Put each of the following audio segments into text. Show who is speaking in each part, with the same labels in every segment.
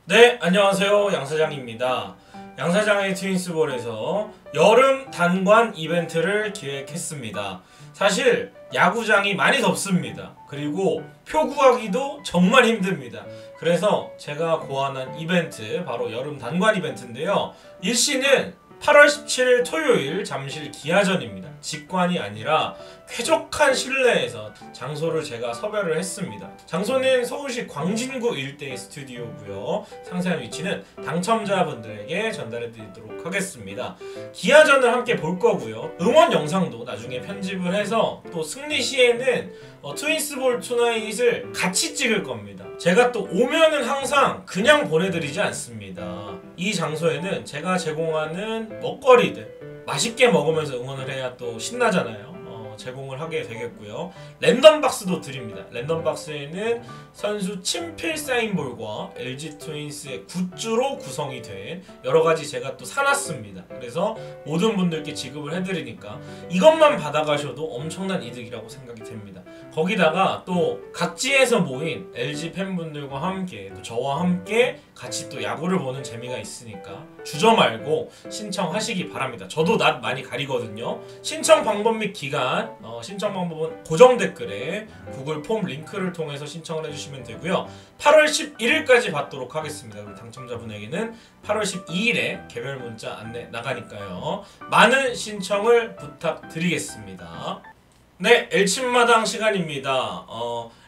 Speaker 1: 네, 안녕하세요. 양사장입니다. 양사장의 트윈스볼에서 여름 단관 이벤트를 기획했습니다. 사실 야구장이 많이 덥습니다. 그리고 표 구하기도 정말 힘듭니다. 그래서 제가 고안한 이벤트, 바로 여름 단관 이벤트인데요. 일시는 8월 17일 토요일 잠실 기아전입니다. 직관이 아니라 쾌적한 실내에서 장소를 제가 섭외를 했습니다. 장소는 서울시 광진구 일대의 스튜디오고요. 상세한 위치는 당첨자분들에게 전달해 드리도록 하겠습니다. 기아전을 함께 볼 거고요. 응원 영상도 나중에 편집을 해서 또 승리 시에는 트윈스볼 투나잇을 같이 찍을 겁니다. 제가 또 오면은 항상 그냥 보내드리지 않습니다. 이 장소에는 제가 제공하는 먹거리들 맛있게 먹으면서 응원을 해야 또 신나잖아요. 제공을 하게 되겠고요. 랜덤 박스도 드립니다. 랜덤 박스에는 선수 친필 사인볼과 LG 트윈스의 굿즈로 구성이 된 여러가지 제가 또 사놨습니다. 그래서 모든 분들께 지급을 해드리니까 이것만 받아가셔도 엄청난 이득이라고 생각이 됩니다. 거기다가 또 각지에서 모인 LG 팬분들과 함께 또 저와 함께 같이 또 야구를 보는 재미가 있으니까 주저 말고 신청하시기 바랍니다. 저도 낯 많이 가리거든요. 신청 방법 및 기간 신청 방법은 고정 댓글에 구글 폼 링크를 통해서 신청을 해주시면 되고요. 8월 11일까지 받도록 하겠습니다. 그리고 당첨자분에게는 8월 12일에 개별 문자 안내 나가니까요. 많은 신청을 부탁드리겠습니다. 네, 엘침마당 시간입니다.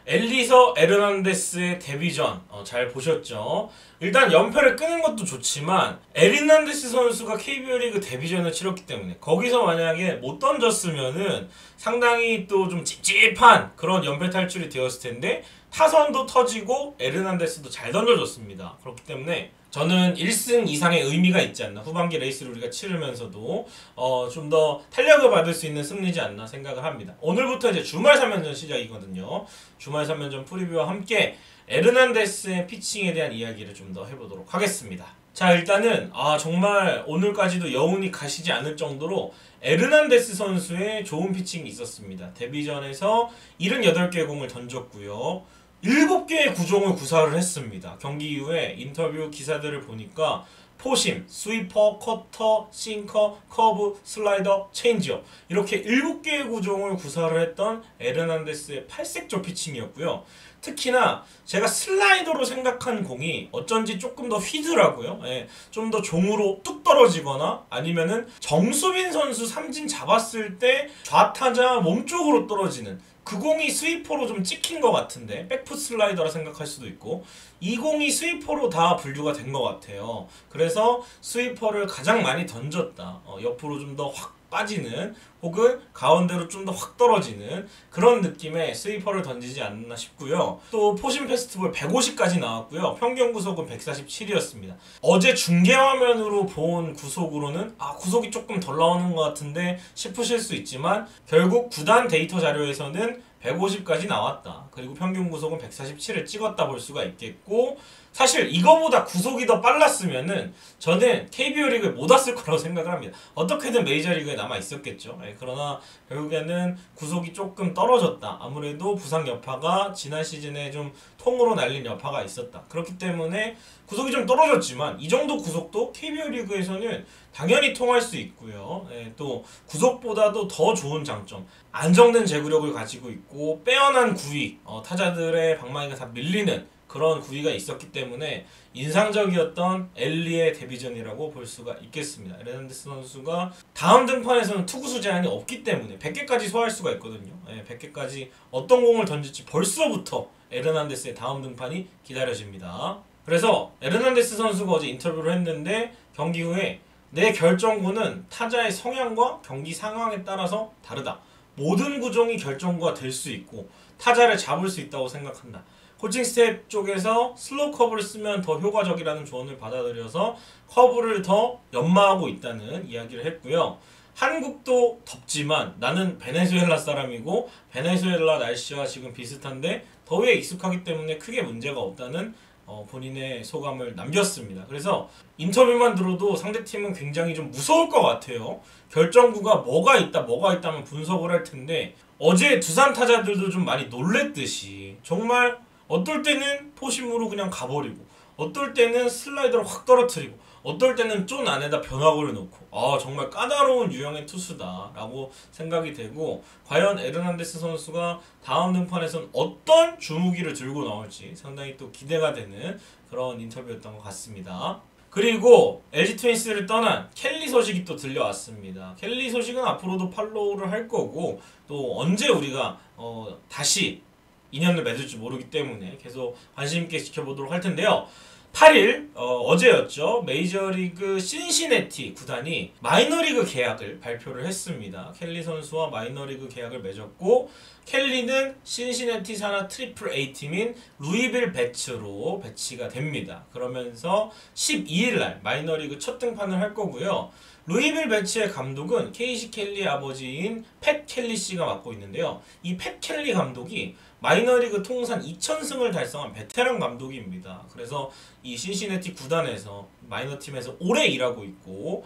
Speaker 1: 엘리서 에르난데스의 데뷔전 잘 보셨죠? 일단 연패를 끄는 것도 좋지만 에르난데스 선수가 KBO 리그 데뷔전을 치렀기 때문에 거기서 만약에 못 던졌으면은 상당히 또 좀 찝찝한 그런 연패 탈출이 되었을 텐데 타선도 터지고 에르난데스도 잘 던져줬습니다. 그렇기 때문에 저는 1승 이상의 의미가 있지 않나, 후반기 레이스를 우리가 치르면서도 좀 더 탄력을 받을 수 있는 승리지 않나 생각을 합니다. 오늘부터 이제 주말 3연전 시작이거든요. 주말 3연전 프리뷰와 함께 에르난데스의 피칭에 대한 이야기를 좀 더 해보도록 하겠습니다. 자, 일단은 정말 오늘까지도 여운이 가시지 않을 정도로 에르난데스 선수의 좋은 피칭이 있었습니다. 데뷔전에서 78개의 공을 던졌고요. 7개의 구종을 구사를 했습니다. 경기 이후에 인터뷰 기사들을 보니까 포심, 스위퍼, 커터, 싱커, 커브, 슬라이더, 체인지업 이렇게 7개의 구종을 구사를 했던 에르난데스의 팔색조 피칭이었고요. 특히나 제가 슬라이더로 생각한 공이 어쩐지 조금 더 휘더라고요. 좀 더 종으로 뚝 떨어지거나 아니면은 정수빈 선수 삼진 잡았을 때 좌타자 몸쪽으로 떨어지는 그 공이 스위퍼로 좀 찍힌 것 같은데, 백풋 슬라이더라 생각할 수도 있고 이 공이 스위퍼로 다 분류가 된 것 같아요. 그래서 스위퍼를 가장 많이 던졌다. 옆으로 좀 더 확 빠지는 혹은 가운데로 좀 더 확 떨어지는 그런 느낌의 스위퍼를 던지지 않나 싶고요. 또 포심 페스티벌 150까지 나왔고요. 평균 구속은 147이었습니다. 어제 중계화면으로 본 구속으로는 구속이 조금 덜 나오는 것 같은데 싶으실 수 있지만 결국 구단 데이터 자료에서는 150까지 나왔다. 그리고 평균 구속은 147을 찍었다 볼 수가 있겠고, 사실 이거보다 구속이 더 빨랐으면은 저는 KBO 리그에 못 왔을 거라고 생각을 합니다. 어떻게든 메이저리그에 남아 있었겠죠. 그러나 결국에는 구속이 조금 떨어졌다. 아무래도 부상 여파가 지난 시즌에 좀 통으로 날린 여파가 있었다. 그렇기 때문에 구속이 좀 떨어졌지만 이 정도 구속도 KBO 리그에서는 당연히 통할 수 있고요. 또 구속보다도 더 좋은 장점, 안정된 제구력을 가지고 있고 빼어난 구위, 타자들의 방망이가 다 밀리는 그런 구위가 있었기 때문에 인상적이었던 엘리의 데뷔전이라고 볼 수가 있겠습니다. 에르난데스 선수가 다음 등판에서는 투구수 제한이 없기 때문에 100개까지 소화할 수가 있거든요. 100개까지 어떤 공을 던질지 벌써부터 에르난데스의 다음 등판이 기다려집니다. 그래서 에르난데스 선수가 어제 인터뷰를 했는데 경기 후에 내 결정구는 타자의 성향과 경기 상황에 따라서 다르다. 모든 구종이 결정구가 될 수 있고 타자를 잡을 수 있다고 생각한다. 코칭 스텝 쪽에서 슬로우 커브를 쓰면 더 효과적이라는 조언을 받아들여서 커브를 더 연마하고 있다는 이야기를 했고요. 한국도 덥지만 나는 베네수엘라 사람이고 베네수엘라 날씨와 지금 비슷한데 더위에 익숙하기 때문에 크게 문제가 없다는 본인의 소감을 남겼습니다. 그래서 인터뷰만 들어도 상대팀은 굉장히 좀 무서울 것 같아요. 결정구가 뭐가 있다면 분석을 할 텐데 어제 두산 타자들도 좀 많이 놀랬듯이 정말 어떨 때는 포심으로 그냥 가버리고 어떨 때는 슬라이더를 확 떨어뜨리고 어떨 때는 쫀 안에다 변화구를 넣고 정말 까다로운 유형의 투수다라고 생각이 되고 과연 에르난데스 선수가 다음 등판에선 어떤 주무기를 들고 나올지 상당히 또 기대가 되는 그런 인터뷰였던 것 같습니다. 그리고 LG 트윈스를 떠난 켈리 소식이 또 들려왔습니다. 켈리 소식은 앞으로도 팔로우를 할 거고 또 언제 우리가 다시 인연을 맺을지 모르기 때문에 계속 관심 있게 지켜보도록 할 텐데요. 8일 어제였죠. 메이저리그 신시내티 구단이 마이너리그 계약을 발표를 했습니다. 켈리 선수와 마이너리그 계약을 맺었고 켈리는 신시내티 산하 트리플 A 팀인 루이빌 배츠로 배치가 됩니다. 그러면서 12일날 마이너리그 첫 등판을 할 거고요. 루이빌 배츠의 감독은 케이시 켈리의 아버지인 팻 켈리 씨가 맡고 있는데요. 이 팻 켈리 감독이 마이너리그 통산 2000승을 달성한 베테랑 감독입니다. 그래서 이 신시내티 구단에서 마이너팀에서 오래 일하고 있고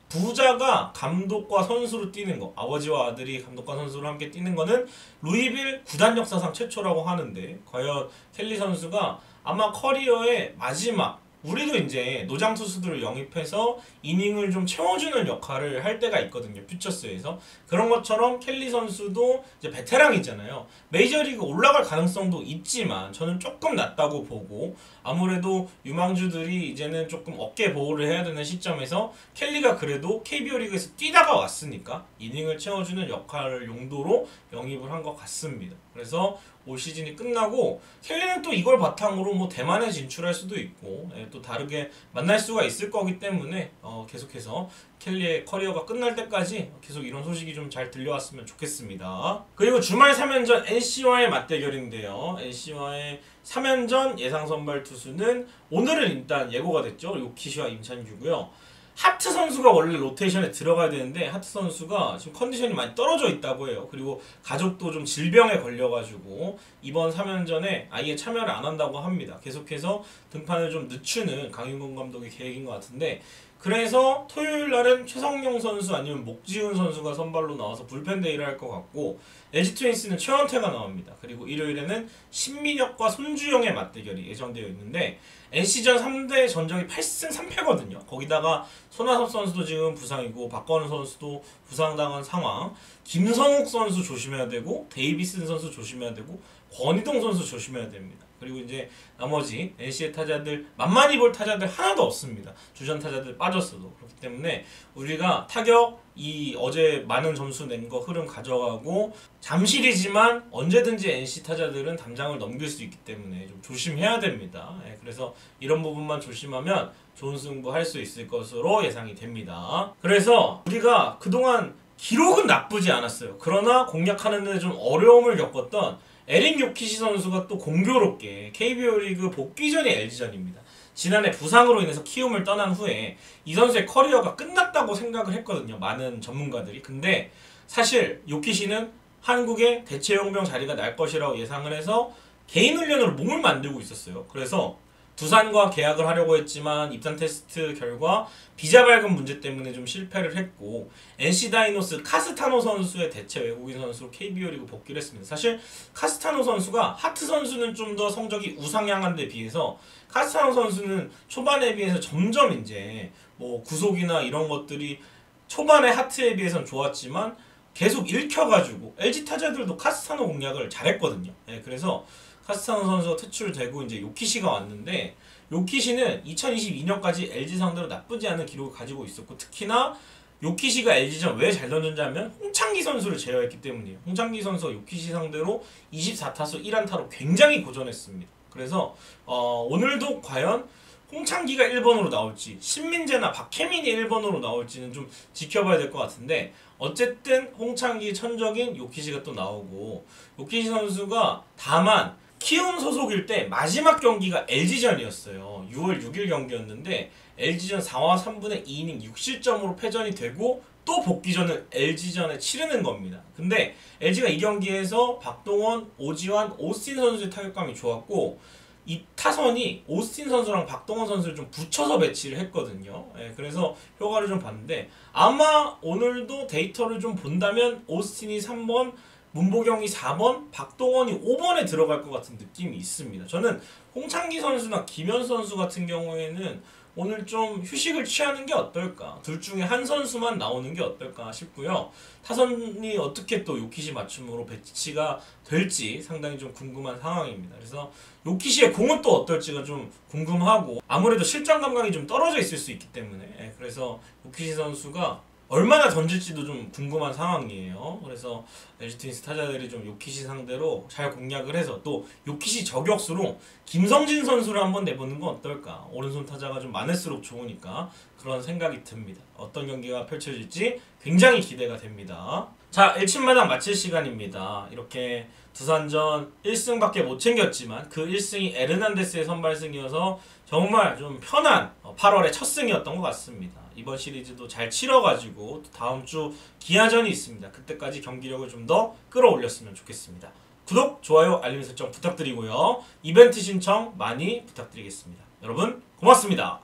Speaker 1: 부자가 감독과 선수로 뛰는 거, 아버지와 아들이 감독과 선수로 함께 뛰는 거는 루이빌 구단 역사상 최초라고 하는데 과연 켈리 선수가 아마 커리어의 마지막 우리도 이제 노장 투수들을 영입해서 이닝을 좀 채워주는 역할을 할 때가 있거든요. 퓨처스에서 그런 것처럼 켈리 선수도 이제 베테랑이잖아요. 메이저리그 올라갈 가능성도 있지만 저는 조금 낮다고 보고 아무래도 유망주들이 이제는 조금 어깨 보호를 해야 되는 시점에서 켈리가 그래도 KBO 리그에서 뛰다가 왔으니까 이닝을 채워주는 역할을 용도로 영입을 한 것 같습니다. 그래서 올 시즌이 끝나고 켈리는 또 이걸 바탕으로 뭐 대만에 진출할 수도 있고 또 다르게 만날 수가 있을 거기 때문에 계속해서 켈리의 커리어가 끝날 때까지 계속 이런 소식이 좀 잘 들려왔으면 좋겠습니다. 그리고 주말 3연전 NC와의 맞대결인데요. NC와의 3연전 예상 선발 투수는 오늘은 일단 예고가 됐죠. 요키시와 임찬규고요. 하트 선수가 원래 로테이션에 들어가야 되는데 하트 선수가 지금 컨디션이 많이 떨어져 있다고 해요. 그리고 가족도 좀 질병에 걸려가지고 이번 3연전에 아예 참여를 안 한다고 합니다. 계속해서 등판을 좀 늦추는 강윤건 감독의 계획인 것 같은데 그래서 토요일 날은 최성용 선수 아니면 목지훈 선수가 선발로 나와서 불펜 데이를 할 것 같고 LG 트윈스는 최원태가 나옵니다. 그리고 일요일에는 신민혁과 손주영의 맞대결이 예정되어 있는데 NC전 3대 전적이 8승 3패거든요. 거기다가 손아섭 선수도 지금 부상이고 박건우 선수도 부상당한 상황, 김성욱 선수 조심해야 되고 데이비슨 선수 조심해야 되고 권희동 선수 조심해야 됩니다. 그리고 이제 나머지 NC의 타자들 만만히 볼 타자들 하나도 없습니다. 주전 타자들 빠졌어도. 그렇기 때문에 우리가 타격 이 어제 많은 점수 낸 거 흐름 가져가고 잠실이지만 언제든지 NC 타자들은 담장을 넘길 수 있기 때문에 좀 조심해야 됩니다. 그래서 이런 부분만 조심하면 좋은 승부 할 수 있을 것으로 예상이 됩니다. 그래서 우리가 그동안 기록은 나쁘지 않았어요. 그러나 공략하는 데 좀 어려움을 겪었던 에릭 요키시 선수가 또 공교롭게 KBO 리그 복귀전이 LG전입니다. 지난해 부상으로 인해서 키움을 떠난 후에 이 선수의 커리어가 끝났다고 생각을 했거든요. 많은 전문가들이. 근데 사실 요키시는 한국의 대체용병 자리가 날 것이라고 예상을 해서 개인 훈련으로 몸을 만들고 있었어요. 그래서 두산과 계약을 하려고 했지만 입단 테스트 결과 비자 발급 문제 때문에 좀 실패를 했고 NC 다이노스 카스타노 선수의 대체 외국인 선수로 KBO 리그 복귀를 했습니다. 사실 카스타노 선수가 하트 선수는 좀 더 성적이 우상향한 데 비해서 카스타노 선수는 초반에 비해서 점점 이제 뭐 구속이나 이런 것들이 초반에 하트에 비해서는 좋았지만 계속 읽혀가지고 LG 타자들도 카스타노 공략을 잘했거든요. 그래서 카스타노 선수가 퇴출되고 이제 요키시가 왔는데 요키시는 2022년까지 LG 상대로 나쁘지 않은 기록을 가지고 있었고 특히나 요키시가 LG전 왜 잘 던졌는지 하면 홍창기 선수를 제어했기 때문이에요. 홍창기 선수가 요키시 상대로 24타수 1안타로 굉장히 고전했습니다. 그래서 오늘도 과연 홍창기가 1번으로 나올지 신민재나 박혜민이 1번으로 나올지는 좀 지켜봐야 될 것 같은데 어쨌든 홍창기 천적인 요키시가 또 나오고 요키시 선수가 다만 키움 소속일 때 마지막 경기가 LG전이었어요. 6월 6일 경기였는데 LG전 4와 3분의 2이닝 6실점으로 패전이 되고 또 복귀전을 LG전에 치르는 겁니다. 근데 LG가 이 경기에서 박동원, 오지환, 오스틴 선수의 타격감이 좋았고 이 타선이 오스틴 선수랑 박동원 선수를 좀 붙여서 배치를 했거든요. 그래서 효과를 좀 봤는데 아마 오늘도 데이터를 좀 본다면 오스틴이 3번, 문보경이 4번, 박동원이 5번에 들어갈 것 같은 느낌이 있습니다. 저는 홍창기 선수나 김현 선수 같은 경우에는 오늘 좀 휴식을 취하는 게 어떨까, 둘 중에 한 선수만 나오는 게 어떨까 싶고요. 타선이 어떻게 또 요키시 맞춤으로 배치가 될지 상당히 좀 궁금한 상황입니다. 그래서 요키시의 공은 또 어떨지가 좀 궁금하고, 아무래도 실전 감각이 좀 떨어져 있을 수 있기 때문에 그래서 요키시 선수가 얼마나 던질지도 좀 궁금한 상황이에요. 그래서 LG 트윈스 타자들이 좀 요키시 상대로 잘 공략을 해서, 또 요키시 저격수로 김성진 선수를 한번 내보는 건 어떨까. 오른손 타자가 좀 많을수록 좋으니까 그런 생각이 듭니다. 어떤 경기가 펼쳐질지 굉장히 기대가 됩니다. 자, 1침마당 마칠 시간입니다. 이렇게 두산전 1승밖에 못 챙겼지만 그 1승이 에르난데스의 선발승이어서 정말 좀 편한 8월의 첫 승이었던 것 같습니다. 이번 시리즈도 잘 치러가지고 다음 주 기아전이 있습니다. 그때까지 경기력을 좀 더 끌어올렸으면 좋겠습니다. 구독, 좋아요, 알림 설정 부탁드리고요. 이벤트 신청 많이 부탁드리겠습니다. 여러분 고맙습니다.